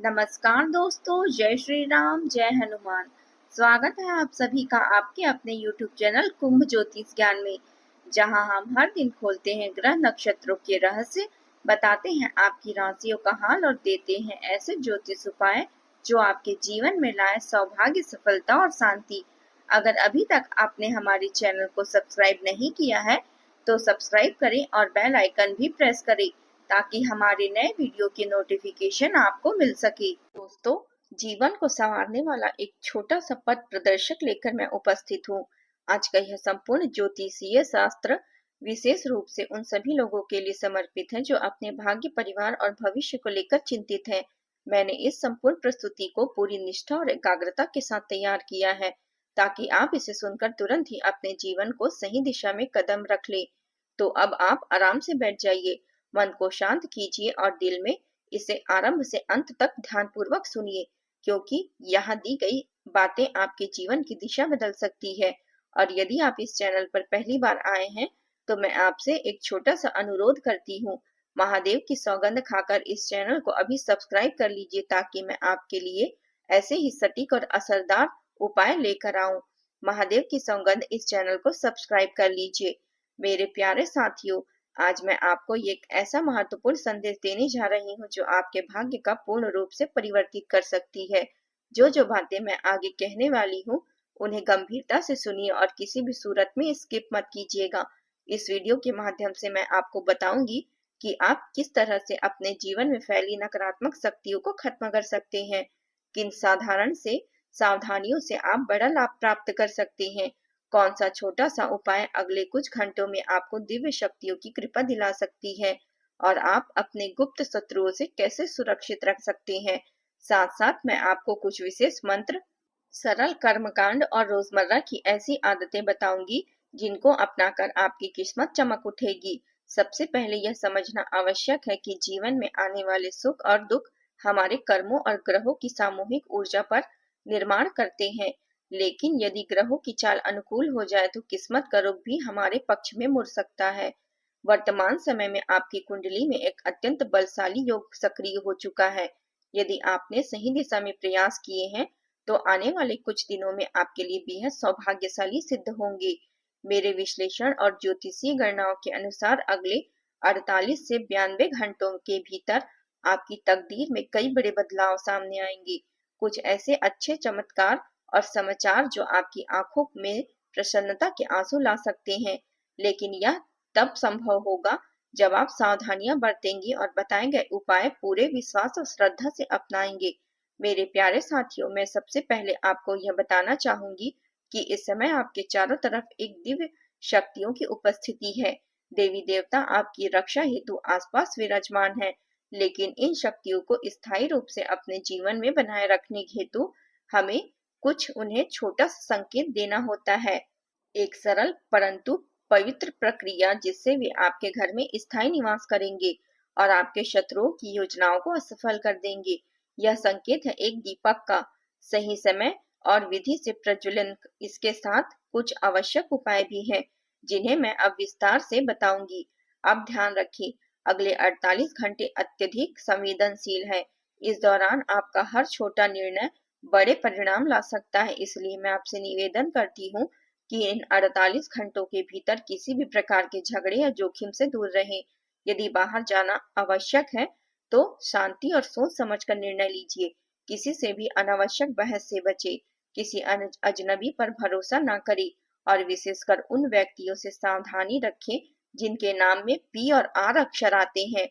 नमस्कार दोस्तों, जय श्री राम, जय हनुमान। स्वागत है आप सभी का आपके अपने YouTube चैनल कुंभ ज्योतिष ज्ञान में, जहां हम हर दिन खोलते हैं ग्रह नक्षत्रों के रहस्य, बताते हैं आपकी राशियों का हाल और देते हैं ऐसे ज्योतिष उपाय जो आपके जीवन में लाए सौभाग्य, सफलता और शांति। अगर अभी तक आपने हमारे चैनल को सब्सक्राइब नहीं किया है तो सब्सक्राइब करें और बेल आइकन भी प्रेस करें ताकि हमारे नए वीडियो की नोटिफिकेशन आपको मिल सके। दोस्तों, जीवन को संवारने वाला एक छोटा सा पथ प्रदर्शक लेकर मैं उपस्थित हूँ। आज का यह संपूर्ण ज्योतिषीय शास्त्र विशेष रूप से उन सभी लोगों के लिए समर्पित है जो अपने भाग्य, परिवार और भविष्य को लेकर चिंतित हैं। मैंने इस संपूर्ण प्रस्तुति को पूरी निष्ठा और एकाग्रता के साथ तैयार किया है ताकि आप इसे सुनकर तुरंत ही अपने जीवन को सही दिशा में कदम रख ले। तो अब आप आराम से बैठ जाइए, मन को शांत कीजिए और दिल में इसे आरंभ से अंत तक ध्यानपूर्वक सुनिए, क्योंकि यहाँ दी गई बातें आपके जीवन की दिशा बदल सकती है। और यदि आप इस चैनल पर पहली बार आए हैं तो मैं आपसे एक छोटा सा अनुरोध करती हूँ, महादेव की सौगंध खाकर इस चैनल को अभी सब्सक्राइब कर लीजिए ताकि मैं आपके लिए ऐसे ही सटीक और असरदार उपाय लेकर आऊं। महादेव की सौगंध इस चैनल को सब्सक्राइब कर लीजिए। मेरे प्यारे साथियों, आज मैं आपको एक ऐसा महत्वपूर्ण संदेश देने जा रही हूँ जो आपके भाग्य का पूर्ण रूप से परिवर्तित कर सकती है। जो बातें मैं आगे कहने वाली हूँ उन्हें गंभीरता से सुनिए और किसी भी सूरत में स्किप मत कीजिएगा। इस वीडियो के माध्यम से मैं आपको बताऊंगी कि आप किस तरह से अपने जीवन में फैली नकारात्मक शक्तियों को खत्म कर सकते हैं, किन साधारण से सावधानियों से आप बड़ा लाभ प्राप्त कर सकते हैं, कौन सा छोटा सा उपाय अगले कुछ घंटों में आपको दिव्य शक्तियों की कृपा दिला सकती है और आप अपने गुप्त शत्रुओं से कैसे सुरक्षित रख सकते हैं। साथ साथ मैं आपको कुछ विशेष मंत्र, सरल कर्मकांड और रोजमर्रा की ऐसी आदतें बताऊंगी जिनको अपनाकर आपकी किस्मत चमक उठेगी। सबसे पहले यह समझना आवश्यक है कि जीवन में आने वाले सुख और दुख हमारे कर्मों और ग्रहों की सामूहिक ऊर्जा पर निर्माण करते हैं। लेकिन यदि ग्रहों की चाल अनुकूल हो जाए तो किस्मत का रुख भी हमारे पक्ष में मुड़ सकता है। वर्तमान समय में आपकी कुंडली में एक अत्यंत बलशाली योग सक्रिय हो चुका है। यदि आपने सही दिशा में प्रयास किए हैं तो आने वाले कुछ दिनों में आपके लिए बेहद सौभाग्यशाली सिद्ध होंगे। मेरे विश्लेषण और ज्योतिषीय गणनाओं के अनुसार अगले 48 से 92 घंटों के भीतर आपकी तकदीर में कई बड़े बदलाव सामने आएंगे। कुछ ऐसे अच्छे चमत्कार और समाचार जो आपकी आंखों में प्रसन्नता के आंसू ला सकते हैं, लेकिन यह तब संभव होगा जब आप सावधानियां बरतेंगे और बताए गए उपाय पूरे विश्वास और श्रद्धा से अपनाएंगे। मेरे प्यारे साथियों, मैं सबसे पहले आपको यह बताना चाहूंगी कि इस समय आपके चारों तरफ एक दिव्य शक्तियों की उपस्थिति है। देवी देवता आपकी रक्षा हेतु आसपास विराजमान है, लेकिन इन शक्तियों को स्थायी रूप से अपने जीवन में बनाए रखने हेतु हमें कुछ उन्हें छोटा सा संकेत देना होता है। एक सरल परंतु पवित्र प्रक्रिया जिससे वे आपके घर में स्थायी निवास करेंगे और आपके शत्रुओं की योजनाओं को असफल कर देंगे। यह संकेत है एक दीपक का, सही समय और विधि से प्रज्वलन। इसके साथ कुछ आवश्यक उपाय भी हैं जिन्हें मैं अब विस्तार से बताऊंगी। अब ध्यान रखें, अगले 48 घंटे अत्यधिक संवेदनशील है। इस दौरान आपका हर छोटा निर्णय बड़े परिणाम ला सकता है, इसलिए मैं आपसे निवेदन करती हूँ कि इन 48 घंटों के भीतर किसी भी प्रकार के झगड़े या जोखिम से दूर रहें। यदि बाहर जाना आवश्यक है तो शांति और सोच समझ कर निर्णय लीजिए। किसी से भी अनावश्यक बहस से बचे, किसी अजनबी पर भरोसा न करें और विशेषकर उन व्यक्तियों से सावधानी रखें जिनके नाम में पी और आर अक्षर आते हैं,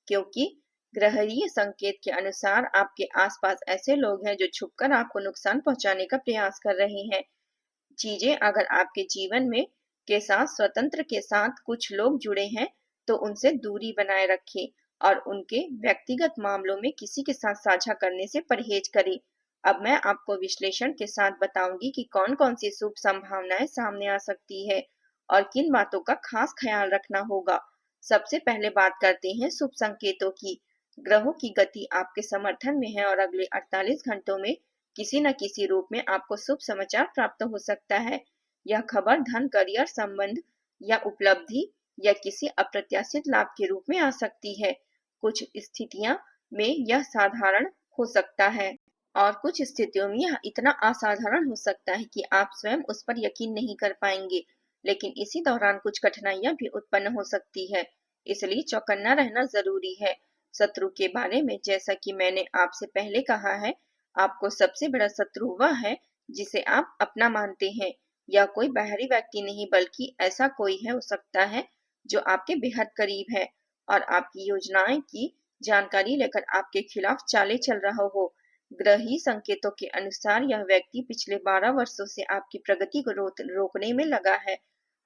क्योंकि ग्रहरीय संकेत के अनुसार आपके आसपास ऐसे लोग हैं जो छुपकर आपको नुकसान पहुंचाने का प्रयास कर रहे हैं। चीजें अगर आपके जीवन में के साथ स्वतंत्र के साथ कुछ लोग जुड़े हैं तो उनसे दूरी बनाए रखें और उनके व्यक्तिगत मामलों में किसी के साथ साझा करने से परहेज करें। अब मैं आपको विश्लेषण के साथ बताऊंगी कि कौन कौन सी शुभ संभावनाएं सामने आ सकती है और किन बातों का खास ख्याल रखना होगा। सबसे पहले बात करते हैं शुभ संकेतों की। ग्रहों की गति आपके समर्थन में है और अगले 48 घंटों में किसी न किसी रूप में आपको शुभ समाचार प्राप्त हो सकता है। यह खबर धन, करियर, संबंध या उपलब्धि या किसी अप्रत्याशित लाभ के रूप में आ सकती है। कुछ स्थितियां में यह साधारण हो सकता है और कुछ स्थितियों में यह इतना असाधारण हो सकता है कि आप स्वयं उस पर यकीन नहीं कर पाएंगे। लेकिन इसी दौरान कुछ कठिनाइयां भी उत्पन्न हो सकती है, इसलिए चौकन्ना रहना जरूरी है। शत्रु के बारे में जैसा कि मैंने आपसे पहले कहा है, आपको सबसे बड़ा शत्रु वह है जिसे आप अपना मानते हैं। यह कोई बाहरी व्यक्ति नहीं बल्कि ऐसा कोई है हो सकता है जो आपके बेहद करीब है और आपकी योजनाएं की जानकारी लेकर आपके खिलाफ चालें चल रहा हो। ग्रही संकेतों के अनुसार यह व्यक्ति पिछले 12 वर्षों से आपकी प्रगति को रोकने में लगा है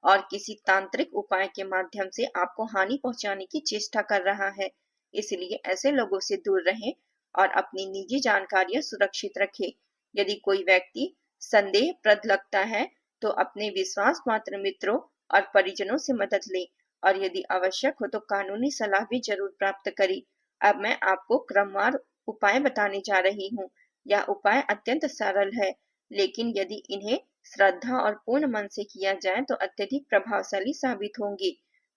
और किसी तांत्रिक उपाय के माध्यम से आपको हानि पहुंचाने की चेष्टा कर रहा है। इसलिए ऐसे लोगों से दूर रहें और अपनी निजी जानकारियां सुरक्षित रखें। यदि कोई व्यक्ति संदेहप्रद लगता है तो अपने विश्वास पात्र मित्रों और परिजनों से मदद लें और यदि आवश्यक हो तो कानूनी सलाह भी जरूर प्राप्त करें। अब मैं आपको क्रमवार उपाय बताने जा रही हूँ। यह उपाय अत्यंत सरल है, लेकिन यदि इन्हें श्रद्धा और पूर्ण मन से किया जाए तो अत्यधिक प्रभावशाली साबित होंगे।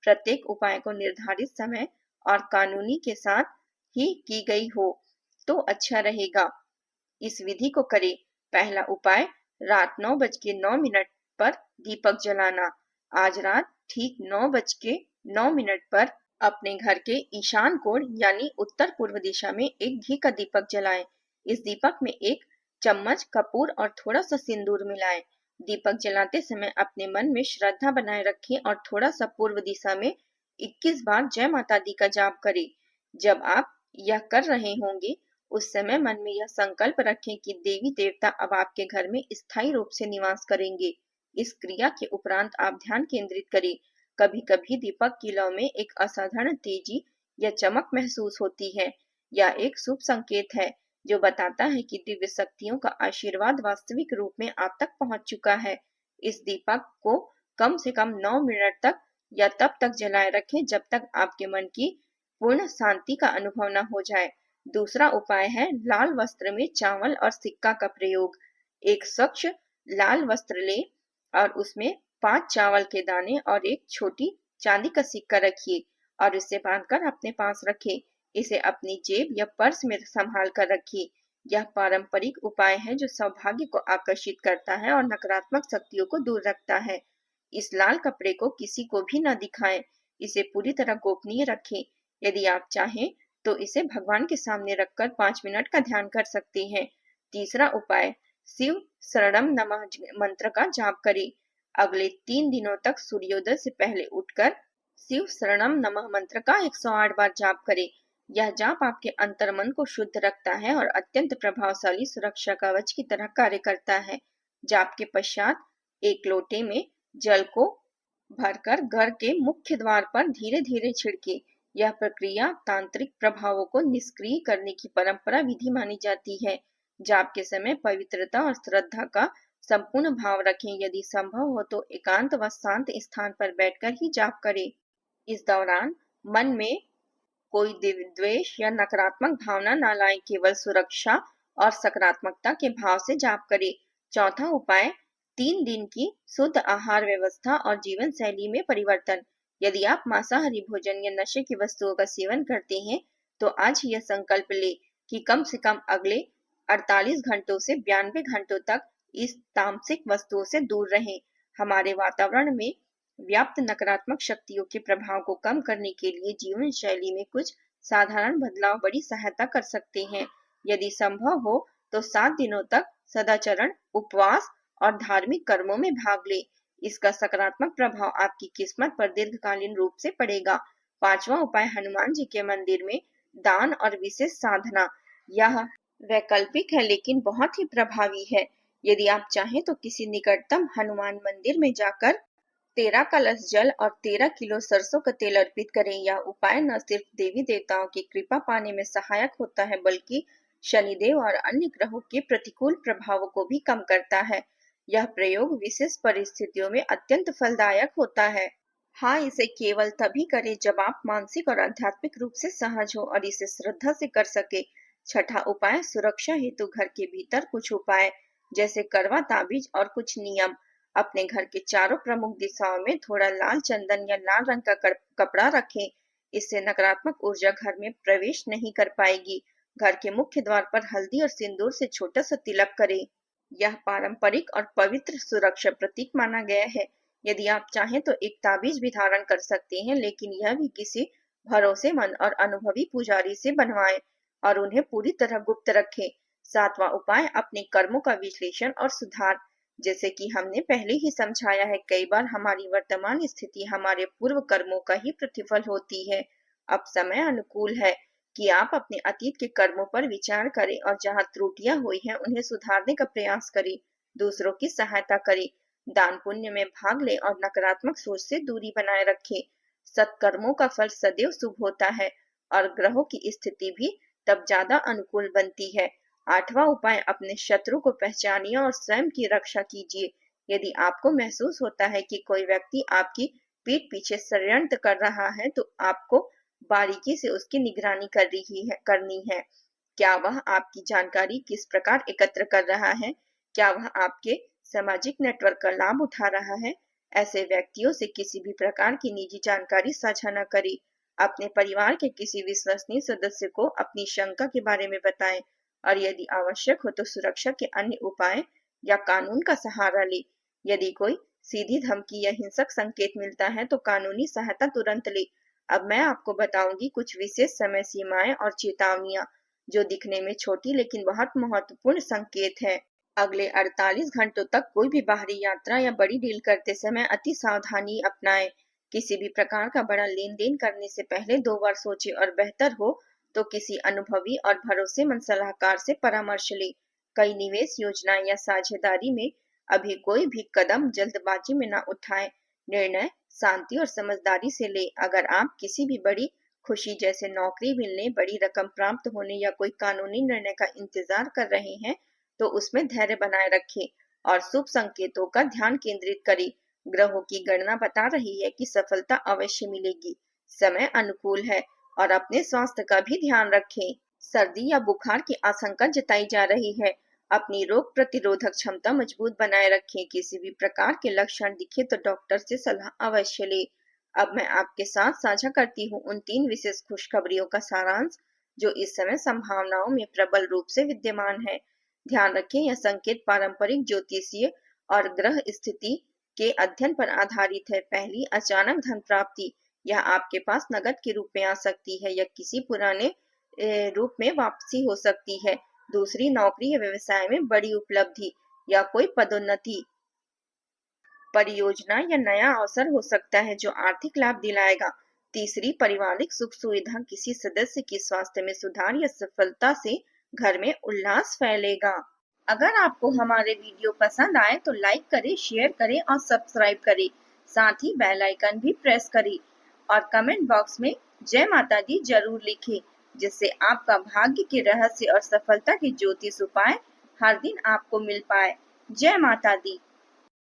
प्रत्येक उपाय को निर्धारित समय और कानूनी के साथ ही की गई हो तो अच्छा रहेगा। इस विधि को करें। पहला उपाय, रात 9:09 पर दीपक जलाना। आज रात ठीक 9:09 पर अपने घर के ईशान कोण यानी उत्तर पूर्व दिशा में एक घी का दीपक जलाएं। इस दीपक में एक चम्मच कपूर और थोड़ा सा सिंदूर मिलाएं। दीपक जलाते समय अपने मन में श्रद्धा बनाए रखें और थोड़ा सा पूर्व दिशा में 21 बार जय माता दी का जाप करें। जब आप यह कर रहे होंगे उस समय मन में यह संकल्प रखें कि देवी देवता अब आपके घर में स्थायी रूप से निवास करेंगे। इस क्रिया के उपरांत आप ध्यान केंद्रित करें। कभी कभी दीपक की लौ में एक असाधारण तेजी या चमक महसूस होती है। यह एक शुभ संकेत है जो बताता है कि दिव्य शक्तियों का आशीर्वाद वास्तविक रूप में आप तक पहुंच चुका है। इस दीपक को कम से कम 9 मिनट तक या तब तक जलाए रखें जब तक आपके मन की पूर्ण शांति का अनुभव न हो जाए। दूसरा उपाय है लाल वस्त्र में चावल और सिक्का का प्रयोग। एक स्वच्छ लाल वस्त्र लें और उसमें 5 चावल के दाने और एक छोटी चांदी का सिक्का रखिए और इसे बांधकर अपने पास रखें। इसे अपनी जेब या पर्स में संभाल कर रखिए। यह पारंपरिक उपाय है जो सौभाग्य को आकर्षित करता है और नकारात्मक शक्तियों को दूर रखता है। इस लाल कपड़े को किसी को भी न दिखाएं। इसे पूरी तरह गोपनीय रखें। यदि आप चाहें तो इसे भगवान के सामने रखकर 5 मिनट का ध्यान कर सकते हैं। तीसरा उपाय, शिव शरणम नमः मंत्र का जाप करें। अगले 3 दिनों तक सूर्योदय से पहले उठकर शिव शरणम नमः मंत्र का 108 बार जाप करें। यह जाप आपके अंतर्मन को शुद्ध रखता है और अत्यंत प्रभावशाली सुरक्षा कवच की तरह कार्य करता है। जाप के पश्चात एक लोटे में जल को भरकर घर के मुख्य द्वार पर धीरे धीरे छिड़के। यह प्रक्रिया तांत्रिक प्रभावों को निष्क्रिय करने की परंपरा विधि मानी जाती है। जाप के समय पवित्रता और श्रद्धा का संपूर्ण भाव रखें। यदि संभव हो तो एकांत व शांत स्थान पर बैठकर ही जाप करें। इस दौरान मन में कोई द्वेष या नकारात्मक भावना न लाएं, केवल सुरक्षा और सकारात्मकता के भाव से जाप करें। चौथा उपाय, 3 दिन की शुद्ध आहार व्यवस्था और जीवन शैली में परिवर्तन। यदि आप मांसाहारी भोजन या नशे की वस्तुओं का सेवन करते हैं तो आज यह संकल्प ले कि कम से कम अगले 48 घंटों से 92 घंटों तक इस तामसिक वस्तुओं से दूर रहें। हमारे वातावरण में व्याप्त नकारात्मक शक्तियों के प्रभाव को कम करने के लिए जीवन शैली में कुछ साधारण बदलाव बड़ी सहायता कर सकते हैं। यदि संभव हो तो 7 दिनों तक सदाचरण, उपवास और धार्मिक कर्मों में भाग ले। इसका सकारात्मक प्रभाव आपकी किस्मत पर दीर्घकालीन रूप से पड़ेगा। पांचवा उपाय, हनुमान जी के मंदिर में दान और विशेष साधना। यह वैकल्पिक है लेकिन बहुत ही प्रभावी है। यदि आप चाहें तो किसी निकटतम हनुमान मंदिर में जाकर 13 कलश जल और 13 किलो सरसों का तेल अर्पित करें। यह उपाय न सिर्फ देवी देवताओं की कृपा पाने में सहायक होता है बल्कि शनिदेव और अन्य ग्रहों के प्रतिकूल प्रभावों को भी कम करता है। यह प्रयोग विशेष परिस्थितियों में अत्यंत फलदायक होता है। हाँ, इसे केवल तभी करें जब आप मानसिक और आध्यात्मिक रूप से सहज हो और इसे श्रद्धा से कर सके। छठा उपाय, सुरक्षा हेतु घर के भीतर कुछ उपाय जैसे करवा ताबीज और कुछ नियम। अपने घर के चारों प्रमुख दिशाओं में थोड़ा लाल चंदन या लाल रंग का कपड़ा रखें। इससे नकारात्मक ऊर्जा घर में प्रवेश नहीं कर पाएगी। घर के मुख्य द्वार पर हल्दी और सिंदूर से छोटा सा तिलक करें। यह पारंपरिक और पवित्र सुरक्षा प्रतीक माना गया है। यदि आप चाहें तो एक ताबीज भी धारण कर सकते हैं, लेकिन यह भी किसी भरोसेमंद और अनुभवी पुजारी से बनवाएं और उन्हें पूरी तरह गुप्त रखें। सातवां उपाय, अपने कर्मों का विश्लेषण और सुधार। जैसे कि हमने पहले ही समझाया है, कई बार हमारी वर्तमान स्थिति हमारे पूर्व कर्मों का ही प्रतिफल होती है। अब समय अनुकूल है कि आप अपने अतीत के कर्मों पर विचार करें और जहां त्रुटियां हुई हैं उन्हें सुधारने का प्रयास करें। दूसरों की सहायता करें, दान पुण्य में भाग लें और नकारात्मक सोच से दूरी बनाए रखें। सत्कर्मों का फल सदैव शुभ होता है और ग्रहों की स्थिति भी तब ज्यादा अनुकूल बनती है। आठवां उपाय, अपने शत्रु को पहचानिए और स्वयं की रक्षा कीजिए। यदि आपको महसूस होता है कि कोई व्यक्ति आपकी पीठ पीछे षड्यंत्र कर रहा है, तो आपको बारीकी से उसकी निगरानी करनी है। क्या वह आपकी जानकारी किस प्रकार एकत्र कर रहा है? क्या वह आपके सामाजिक नेटवर्क का लाभ उठा रहा है? ऐसे व्यक्तियों से किसी भी प्रकार की निजी जानकारी साझा न करें। अपने परिवार के किसी विश्वसनीय सदस्य को अपनी शंका के बारे में बताएं और यदि आवश्यक हो तो सुरक्षा के अन्य उपाय या कानून का सहारा ले। यदि कोई सीधी धमकी या हिंसक संकेत मिलता है तो कानूनी सहायता तुरंत ले। अब मैं आपको बताऊंगी कुछ विशेष समय सीमाएं और चेतावनियां जो दिखने में छोटी लेकिन बहुत महत्वपूर्ण संकेत है। अगले 48 घंटों तक कोई भी बाहरी यात्रा या बड़ी डील करते समय अति सावधानी अपनाएं। किसी भी प्रकार का बड़ा लेन देन करने से पहले 2 बार सोचें और बेहतर हो तो किसी अनुभवी और भरोसेमंद सलाहकार से परामर्श लें। कई निवेश योजनाएं या साझेदारी में अभी कोई भी कदम जल्दबाजी में न उठाएं। निर्णय शांति और समझदारी से लें। अगर आप किसी भी बड़ी खुशी जैसे नौकरी मिलने, बड़ी रकम प्राप्त होने या कोई कानूनी निर्णय का इंतजार कर रहे हैं तो उसमें धैर्य बनाए रखें और शुभ संकेतों का ध्यान केंद्रित करें। ग्रहों की गणना बता रही है कि सफलता अवश्य मिलेगी। समय अनुकूल है और अपने स्वास्थ्य का भी ध्यान रखें। सर्दी या बुखार की आशंका जताई जा रही है। अपनी रोग प्रतिरोधक क्षमता मजबूत बनाए रखें। किसी भी प्रकार के लक्षण दिखे तो डॉक्टर से सलाह अवश्य लें। अब मैं आपके साथ साझा करती हूँ उन 3 विशेष खुशखबरियों का सारांश जो इस समय संभावनाओं में प्रबल रूप से विद्यमान है। ध्यान रखें, यह संकेत पारंपरिक ज्योतिषीय और ग्रह स्थिति के अध्ययन पर आधारित है। पहली, अचानक धन प्राप्ति। यह आपके पास नकद के रूप में आ सकती है या किसी पुराने रूप में वापसी हो सकती है। दूसरी, नौकरी या व्यवसाय में बड़ी उपलब्धि या कोई पदोन्नति, परियोजना या नया अवसर हो सकता है जो आर्थिक लाभ दिलाएगा। तीसरी, पारिवारिक सुख सुविधा। किसी सदस्य की स्वास्थ्य में सुधार या सफलता से घर में उल्लास फैलेगा। अगर आपको हमारे वीडियो पसंद आए तो लाइक करें, शेयर करें और सब्सक्राइब करें। साथ ही बेल आइकन भी प्रेस करें और कमेंट बॉक्स में जय माता दी जरूर लिखें, जिससे आपका भाग्य के रहस्य और सफलता के ज्योतिष उपाय हर दिन आपको मिल पाए। जय माता दी।